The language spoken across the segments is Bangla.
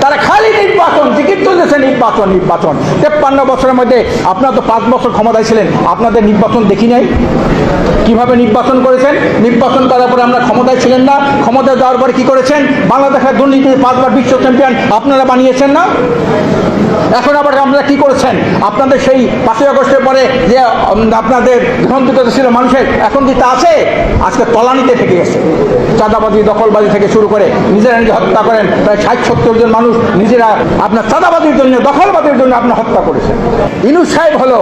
তারা খালি নির্বাচন, টিকিট তুলতেছে, নির্বাচন নির্বাচন। 53 বছরের মধ্যে আপনারা তো 5 বছর ক্ষমতায় ছিলেন, আপনাদের নির্বাচন দেখি নাই? কিভাবে নির্বাচন করেছেন? নির্বাচন করার পরে আমরা ক্ষমতায় ছিলেন না, ক্ষমতায় যাওয়ার পরে কি করেছেন? বাংলাদেশের দুর্নীতির 5 বার বিশ্ব চ্যাম্পিয়ন আপনারা বানিয়েছেন না? এখন আবার আপনারা কি করেছেন? আপনাদের সেই 5ই আগস্টের পরে যে আপনাদের গ্রহণযোগ্য ছিল মানুষের, এখন কি তা আছে? আজকে তলানিতে থেকে গেছে। চাঁদাবাজি, দখলবাজি থেকে শুরু করে নিজেরা নিজে হত্যা করেন। প্রায় 60-70 জন মানুষ নিজেরা আপনার চাঁদাবাজির জন্য, দখলবাজির জন্য আপনার হত্যা করেছেন। ইউনূস সাহেব হলো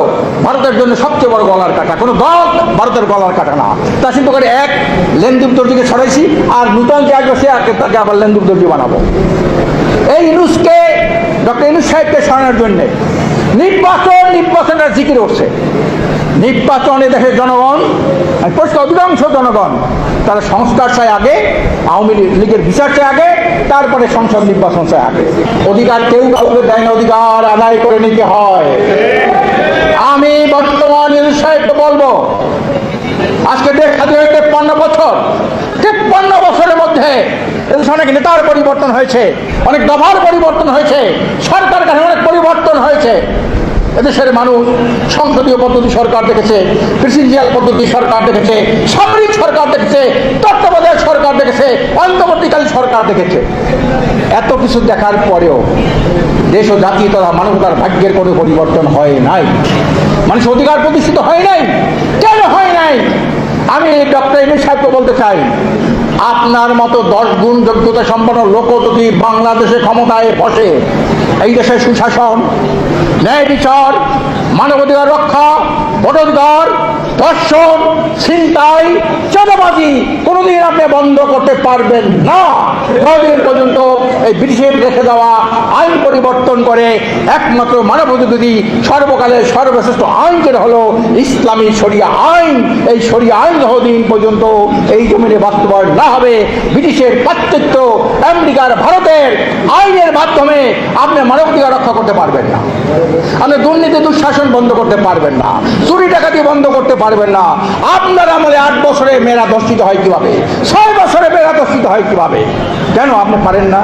ভারতের জন্য সবচেয়ে বড় গলার কাটা, কোনো দল ভারতের গলার কাটা না। তা চিন্তা করে এক লেনদীপ দর্জিকে ছড়াইছি, আর নূতন যে আসবে সে তাকে আবার লেনদীপ দর্জি বানাবো। এই ইউনূসকে, ডক্টর ইউনূস সাহেবকে সরানোর জন্যে নির্বাচনের জিকির উঠছে। নির্বাচনে দেশের জনগণ, অধিকাংশ জনগণ তারা সংস্কার চায় আগে, আওয়ামী লীগের বিচার চায় আগে, তারপরে সংসদ নির্বাচন চায় আগে। অধিকার কেউ কাউকে দেয় না, অধিকার আদায় করে নিতে হয়। আমি বর্তমান ইউনূস সাহেবকে বলবো, আজকে দেশ স্বাধীন হয়ে 53 বছর, 53 বছরের মধ্যে অনেক নেতার পরিবর্তন হয়েছে, অনেক দফার পরিবর্তন হয়েছে, সরকার কাছে অনেক পরিবর্তন হয়েছে। এদেশের মানুষ সংসদীয় পদ্ধতি সরকার দেখেছে, প্রেসিডেন্সিয়াল পদ্ধতি সরকার দেখেছে, সামরিক সরকার দেখেছে, তত্ত্বাবধায়ক সরকার দেখেছে, অন্তর্বর্তীকালীন সরকার দেখেছে। এত কিছু দেখার পরেও দেশ ও জাতি তথা মানবতার ভাগ্যের কোনো পরিবর্তন হয় নাই, মানুষ অধিকার প্রতিষ্ঠিত হয় নাই। কেন হয় নাই? আমি ডক্টর ইউনূস সাহেবকে বলতে চাই, আপনার মতো 10 গুণ যোগ্যতা সম্পন্ন লোক যদি বাংলাদেশে ক্ষমতায় বসে, এই দেশের সুশাসন, ন্যায় বিচার, মানবাধিকার রক্ষা, ভোটাধিকার, ধর্ষণ, ছিনতাই, চাঁদাবাজি কোনোদিন আপনি বন্ধ করতে পারবেন না। কতদিন পর্যন্ত এই ব্রিটিশের রেখে দেওয়া আইন পরিবর্তন করে একমাত্র মানবাধিকারী সর্বকালের সর্বশ্রেষ্ঠ আইন যেটা হলো ইসলামী শরিয়া আইন, এই শরিয়া আইন যতদিন পর্যন্ত এই জমিনে বাস্তবায়ন না হবে, ব্রিটিশের পাশ্চাত্য, আমেরিকার, ভারতের আইনের মাধ্যমে আপনি মানবাধিকার রক্ষা করতে পারবেন না। আপনি দুর্নীতি দুঃশাসন বন্ধ করতে পারবেন না, চুরি ডাকাতি বন্ধ করতে পারবেন না। আপনার আমলে 8 বছরে মেয়েরা ধর্ষিত হয় কিভাবে, 6 বছরে মেয়েরা ধর্ষিত হয় কিভাবে? কেন আপনি পারেন না?